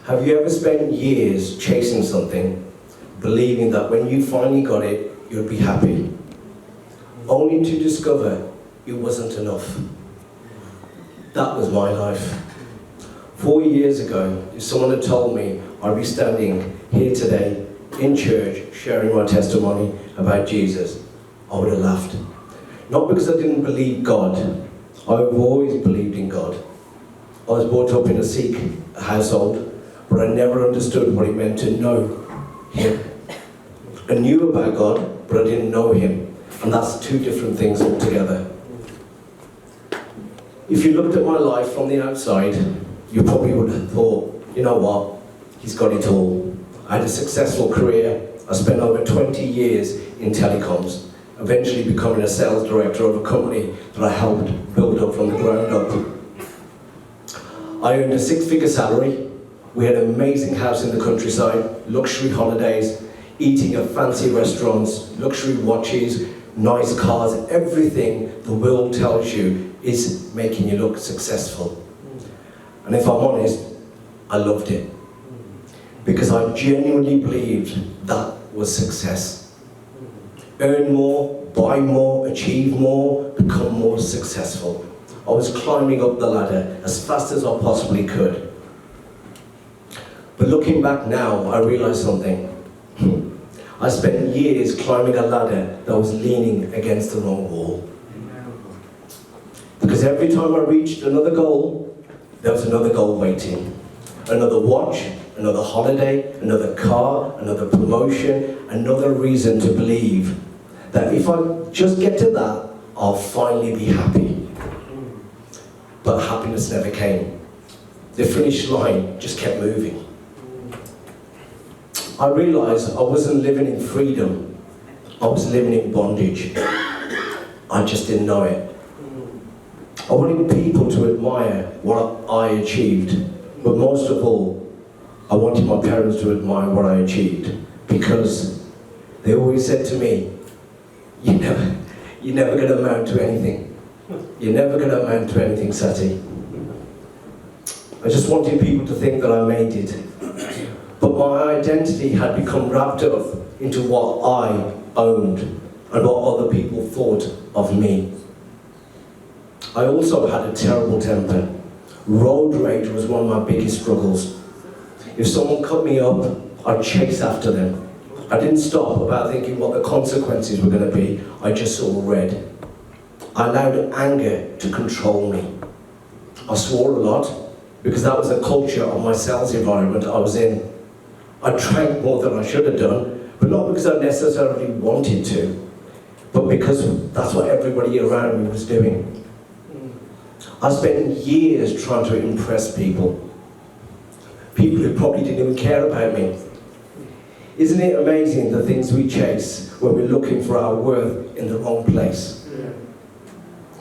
Have you ever spent years chasing something, believing that when you finally got it, you'd be happy, only to discover it wasn't enough? That was my life. 4 years ago, if someone had told me I'd be standing here today in church sharing my testimony about Jesus, I would have laughed. Not because I didn't believe God. I've always believed in God. I was brought up in a Sikh household, but I never understood what it meant to know Him. I knew about God, but I didn't know Him. And that's two different things altogether. If you looked at my life from the outside, you probably would have thought, you know what, he's got it all. I had a successful career. I spent over 20 years in telecoms, eventually becoming a sales director of a company that I helped build up from the ground up. I earned a 6-figure salary. We had an amazing house in the countryside, luxury holidays, eating at fancy restaurants, luxury watches, nice cars, everything the world tells you is making you look successful. And if I'm honest, I loved it. Because I genuinely believed that was success. Earn more, buy more, achieve more, become more successful. I was climbing up the ladder as fast as I possibly could. But looking back now, I realized something. I spent years climbing a ladder that was leaning against the wrong wall. Because every time I reached another goal, there was another goal waiting. Another watch, another holiday, another car, another promotion, another reason to believe that if I just get to that, I'll finally be happy. But happiness never came. The finish line just kept moving. I realized I wasn't living in freedom. I was living in bondage. I just didn't know it. I wanted people to admire what I achieved, but most of all, I wanted my parents to admire what I achieved, because they always said to me, you're never going to amount to anything. You're never going to amount to anything, Satty. I just wanted people to think that I made it. But my identity had become wrapped up into what I owned and what other people thought of me. I also had a terrible temper. Road rage was one of my biggest struggles. If someone cut me up, I'd chase after them. I didn't stop about thinking what the consequences were going to be. I just saw red. I allowed anger to control me. I swore a lot because that was the culture of my sales environment I was in. I drank more than I should have done, but not because I necessarily wanted to, but because that's what everybody around me was doing. I spent years trying to impress people. People who probably didn't even care about me. Isn't it amazing the things we chase when we're looking for our worth in the wrong place?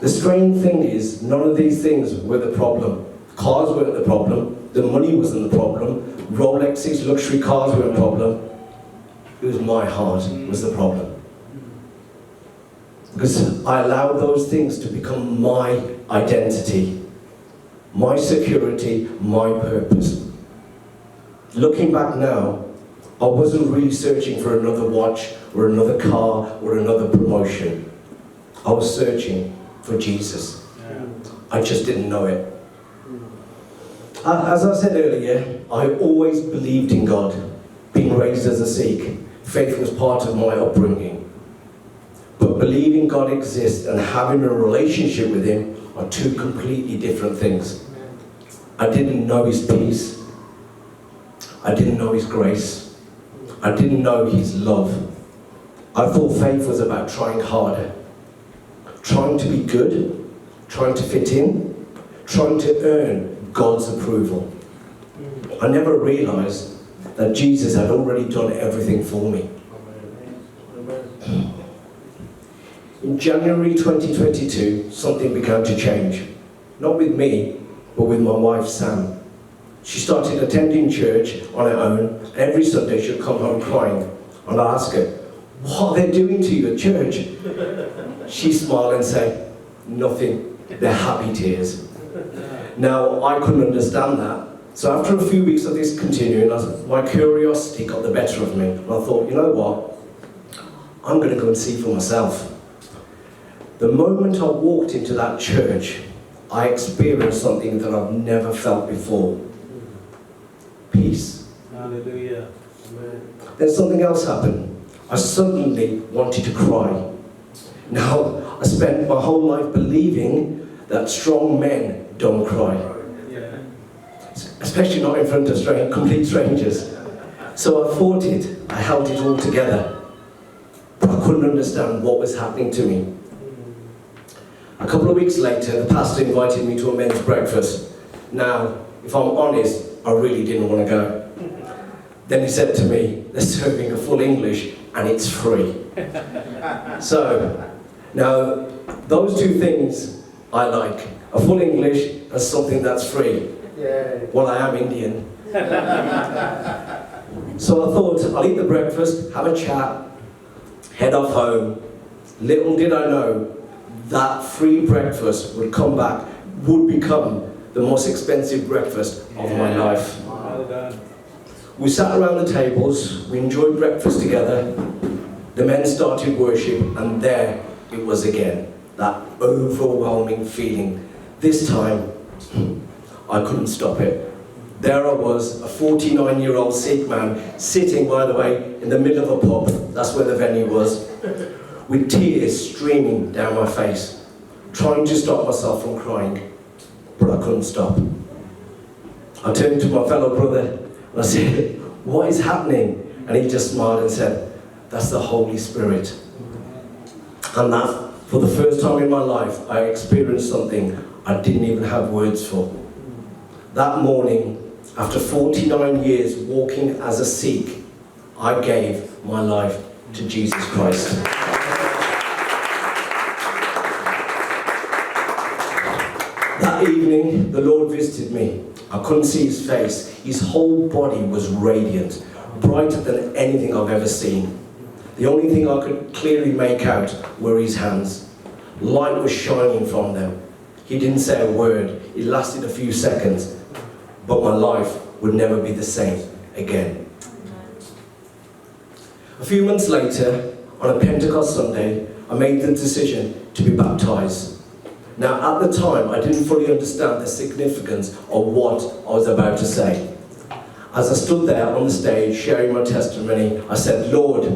The strange thing is, none of these things were the problem. Cars weren't the problem. The money wasn't the problem. Rolexes, luxury cars weren't the problem. It was my heart was the problem. Because I allowed those things to become my identity, my security, my purpose. Looking back now, I wasn't really searching for another watch or another car or another promotion. I was searching for Jesus. I just didn't know it. As I said earlier, I always believed in God. Being raised as a Sikh, faith was part of my upbringing. But believing God exists and having a relationship with Him are two completely different things. I didn't know His peace. I didn't know His grace. I didn't know His love. I thought faith was about trying harder. Trying to be good, trying to fit in, trying to earn God's approval. I never realized that Jesus had already done everything for me. In January 2022, something began to change. Not with me, but with my wife, Sam. She started attending church on her own. Every Sunday she'd come home crying, and I'd ask her, what are they doing to you at church? She'd smile and say, nothing, they're happy tears. Now, I couldn't understand that, So after a few weeks of this continuing, my curiosity got the better of me. And I thought, you know what? I'm going to go and see for myself. The moment I walked into that church, I experienced something that I've never felt before. Peace. Hallelujah. Amen. Then something else happened. I suddenly wanted to cry. Now, I spent my whole life believing that strong men don't cry. Yeah. Especially not in front of complete strangers. So I fought it. I held it all together. But I couldn't understand what was happening to me. A couple of weeks later, the pastor invited me to a men's breakfast. Now, if I'm honest, I really didn't want to go. Then he said to me, they're serving a full English and it's free. So, now, those two things I like. A full English and something that's free. Yeah. Well, I am Indian. So I thought, I'll eat the breakfast, have a chat, head off home. Little did I know that free breakfast would become the most expensive breakfast of my life. Well done. We sat around the tables, we enjoyed breakfast together, the men started worship, and there it was again, that overwhelming feeling. This time, I couldn't stop it. There I was, a 49-year-old Sikh man, sitting, by the way, in the middle of a pub, that's where the venue was, with tears streaming down my face, trying to stop myself from crying, but I couldn't stop. I turned to my fellow brother and I said, what is happening? And he just smiled and said, that's the Holy Spirit. And that, for the first time in my life, I experienced something I didn't even have words for. That morning, after 49 years walking as a Sikh, I gave my life to Jesus Christ. That evening, the Lord visited me. I couldn't see his face. His whole body was radiant, brighter than anything I've ever seen. The only thing I could clearly make out were his hands. Light was shining from them. He didn't say a word. It lasted a few seconds, but my life would never be the same again. A few months later, on a Pentecost Sunday, I made the decision to be baptized. Now, at the time, I didn't fully understand the significance of what I was about to say. As I stood there on the stage sharing my testimony, I said, Lord,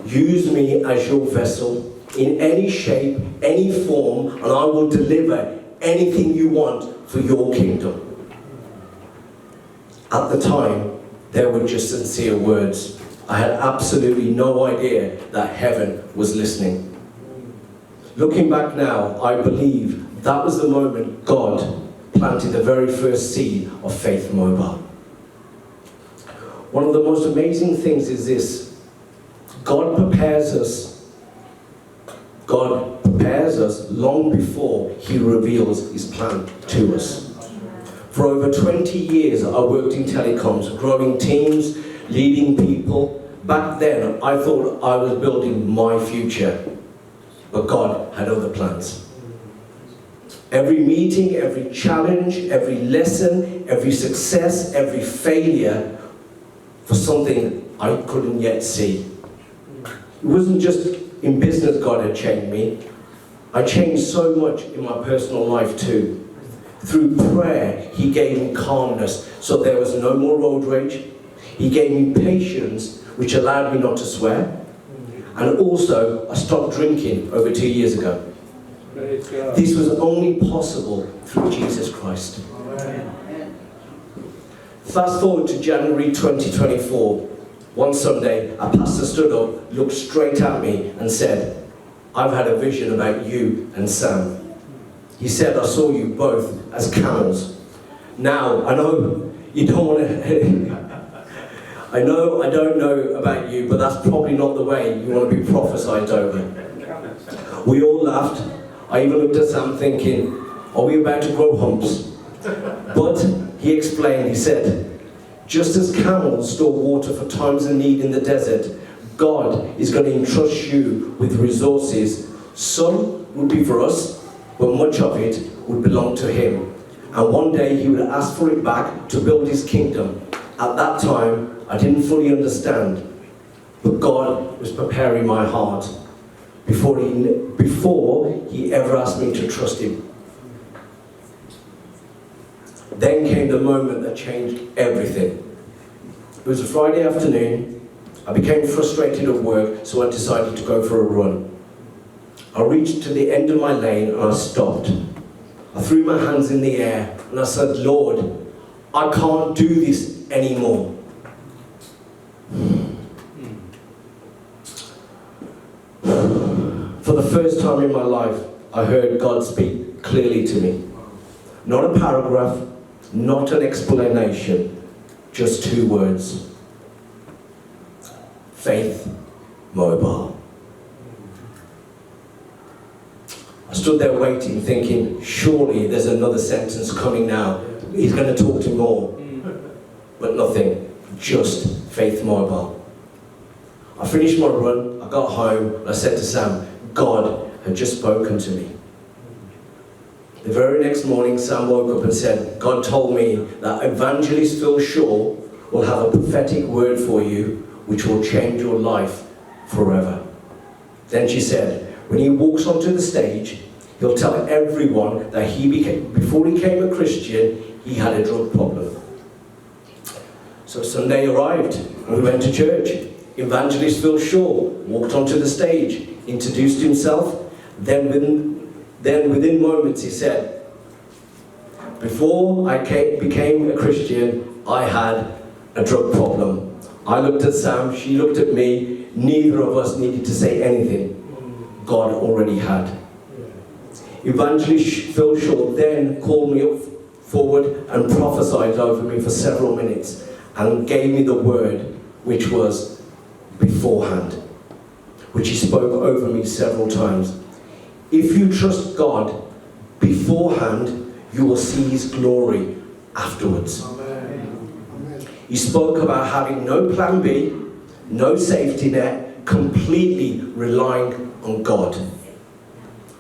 use me as your vessel in any shape, any form, and I will deliver anything you want for your kingdom. At the time, they were just sincere words. I had absolutely no idea that heaven was listening. Looking back now, I believe that was the moment God planted the very first seed of Faith Mobile. One of the most amazing things is this: God prepares us long before he reveals his plan to us. For over 20 years, I worked in telecoms, growing teams, leading people. Back then, I thought I was building my future, but God had other plans. Every meeting, every challenge, every lesson, every success, every failure for something I couldn't yet see. It wasn't just in business God had changed me. I changed so much in my personal life too. Through prayer, he gave me calmness, so there was no more road rage. He gave me patience, which allowed me not to swear. And also, I stopped drinking over 2 years ago. This was only possible through Jesus Christ. Amen. Fast forward to January 2024. One Sunday, a pastor stood up, looked straight at me and said, I've had a vision about you and Sam. He said, I saw you both as camels. Now, I know you don't want to... I don't know about you, but that's probably not the way you want to be prophesied over. We all laughed. I even looked at Sam thinking, are we about to grow humps? But he explained, he said, just as camels store water for times of need in the desert, God is going to entrust you with resources. Some would be for us, but much of it would belong to him. And one day he would ask for it back to build his kingdom. At that time, I didn't fully understand, but God was preparing my heart before he ever asked me to trust him. Then came the moment that changed everything. It was a Friday afternoon. I became frustrated at work, so I decided to go for a run. I reached to the end of my lane and I stopped. I threw my hands in the air and I said, Lord, I can't do this anymore. For the first time in my life, I heard God speak clearly to me. Not a paragraph, not an explanation, just 2 words. Faith mobile. I stood there waiting, thinking, surely there's another sentence coming now. He's going to talk to me more. But nothing, just faith mobile. I finished my run, I got home, and I said to Sam, God had just spoken to me. The very next morning, Sam woke up and said, God told me that evangelist Phil Shaw will have a prophetic word for you which will change your life forever. Then she said, when he walks onto the stage, he'll tell everyone that before he became a Christian, he had a drug problem. So Sunday arrived and we went to church. Evangelist Phil Shaw walked onto the stage, introduced himself, then within moments he said, before I became a Christian, I had a drug problem. I looked at Sam, she looked at me, neither of us needed to say anything. God already had. Evangelist Phil Shaw then called me up forward and prophesied over me for several minutes and gave me the word which was beforehand, which he spoke over me several times. If you trust God beforehand, you will see his glory afterwards. Amen. He spoke about having no plan B, no safety net, completely relying on God.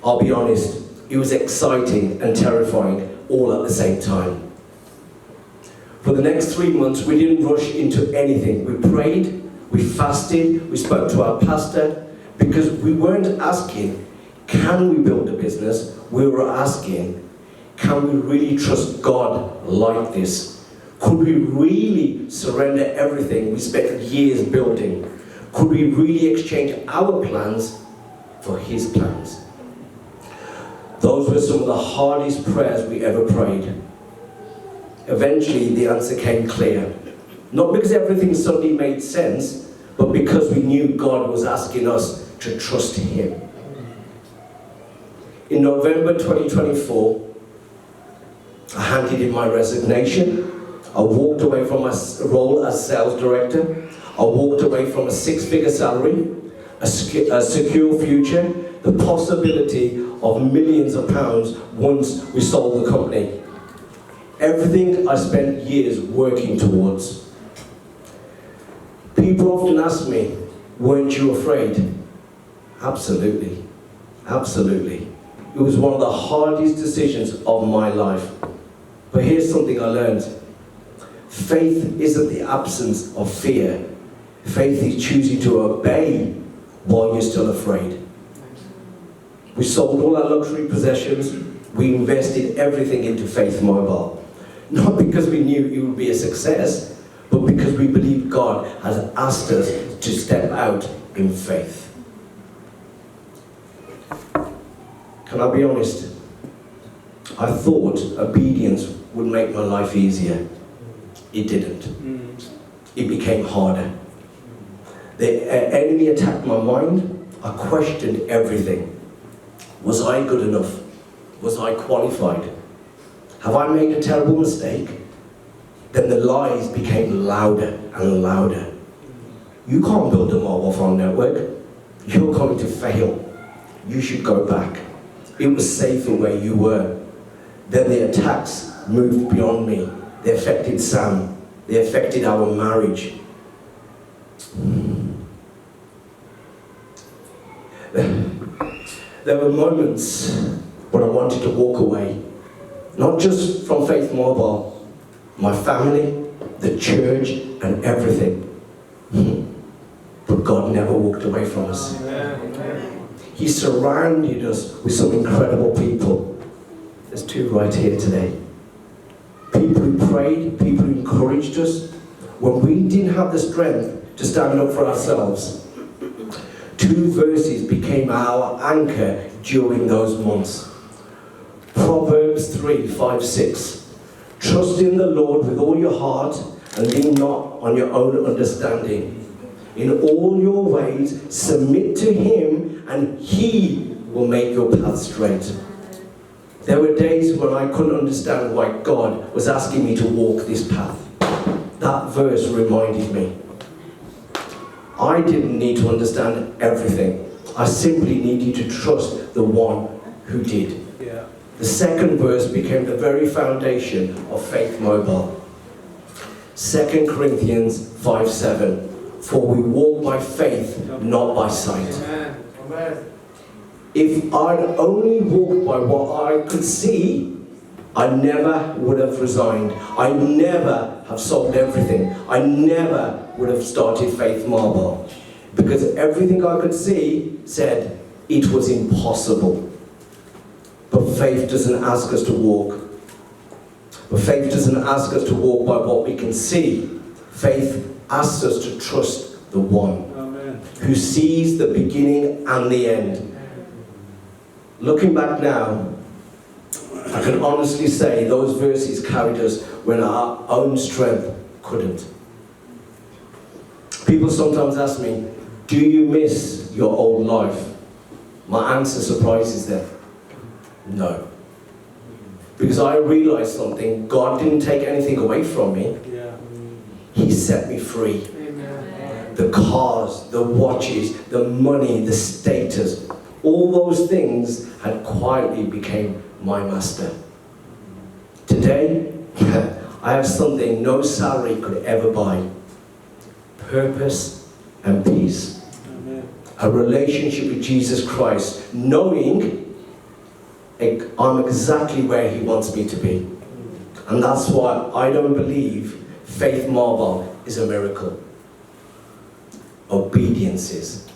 I'll be honest, it was exciting and terrifying all at the same time. For the next 3 months, we didn't rush into anything. We prayed, we fasted, we spoke to our pastor, because we weren't asking, can we build a business? We were asking, can we really trust God like this? Could we really surrender everything we spent years building? Could we really exchange our plans for his plans? Those were some of the hardest prayers we ever prayed. Eventually, the answer came clear. Not because everything suddenly made sense, but because we knew God was asking us to trust him. In November 2024, I handed in my resignation. I walked away from my role as sales director. I walked away from a 6-figure salary, a secure future, the possibility of millions of pounds once we sold the company. Everything I spent years working towards. People often ask me, weren't you afraid? Absolutely. Absolutely. It was one of the hardest decisions of my life. But here's something I learned. Faith isn't the absence of fear. Faith is choosing to obey while you're still afraid. We sold all our luxury possessions. We invested everything into Faith Mobile. Not because we knew it would be a success, but because we believed God has asked us to step out in faith. Can I be honest? I thought obedience would make my life easier. It didn't. It became harder. The enemy attacked my mind. I questioned everything. Was I good enough? Was I qualified? Have I made a terrible mistake? Then the lies became louder and louder. You can't build a mobile phone network. You're going to fail. You should go back. It was safer where you were. Then the attacks moved beyond me. They affected Sam. They affected our marriage. There were moments when I wanted to walk away. Not just from Faith Mobile, my family, the church, and everything. But God never walked away from us. He surrounded us with some incredible people. There's two right here today. People who prayed, people who encouraged us. When we didn't have the strength to stand up for ourselves, two verses became our anchor during those months. Proverbs 3:5-6. Trust in the Lord with all your heart and lean not on your own understanding. In all your ways submit to Him and He will make your path straight. There were days when I couldn't understand why God was asking me to walk this path. That verse reminded me. I didn't need to understand everything. I simply needed to trust the one who did. Yeah. The second verse became the very foundation of Faith Mobile. 2 Corinthians 5:7. For we walk by faith, not by sight. Amen. If I'd only walked by what I could see, I never would have resigned. I never have sold everything. I never would have started Faith Mobile. Because everything I could see said it was impossible. But faith doesn't ask us to walk. But faith doesn't ask us to walk by what we can see. Faith asks us to trust the one who sees the beginning and the end. Looking back now, I can honestly say those verses carried us when our own strength couldn't. People sometimes ask me, do you miss your old life? My answer surprises them. No. Because I realized something. God didn't take anything away from me. Yeah. He set me free. Amen. The cars, the watches, the money, the status, all those things had quietly became my master. Today, I have something no salary could ever buy. Purpose and peace. Amen. A relationship with Jesus Christ, knowing I'm exactly where He wants me to be. And that's why I don't believe Faith Mobile is a miracle. Obedience is.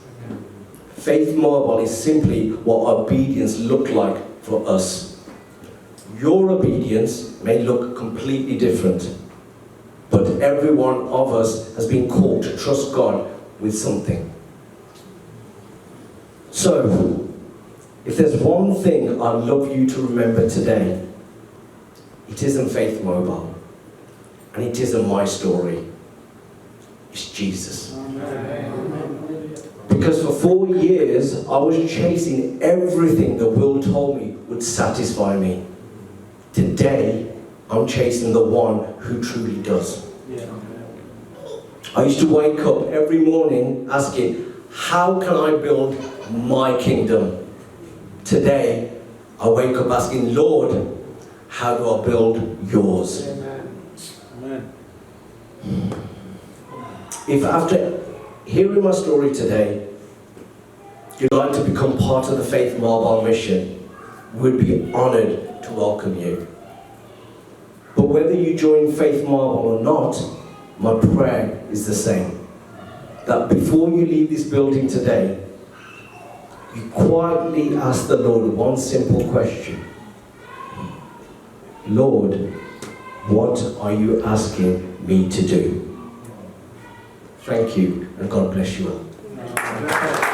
Faith Mobile is simply what obedience looked like for us. Your obedience may look completely different, but every one of us has been called to trust God with something. So, if there's one thing I'd love you to remember today, it isn't Faith Mobile, and it isn't my story. It's Jesus. Because for 4 years, I was chasing everything the world told me would satisfy me. Today, I'm chasing the one who truly does. Yeah. I used to wake up every morning asking, how can I build my kingdom? Today, I wake up asking, Lord, how do I build yours? Amen. If after hearing my story today, you'd like to become part of the Faith Mobile mission, we'd be honored to welcome you. But whether you join Faith Mobile or not, my prayer is the same. That before you leave this building today, you quietly ask the Lord one simple question. Lord, what are you asking me to do? Thank you, and God bless you all.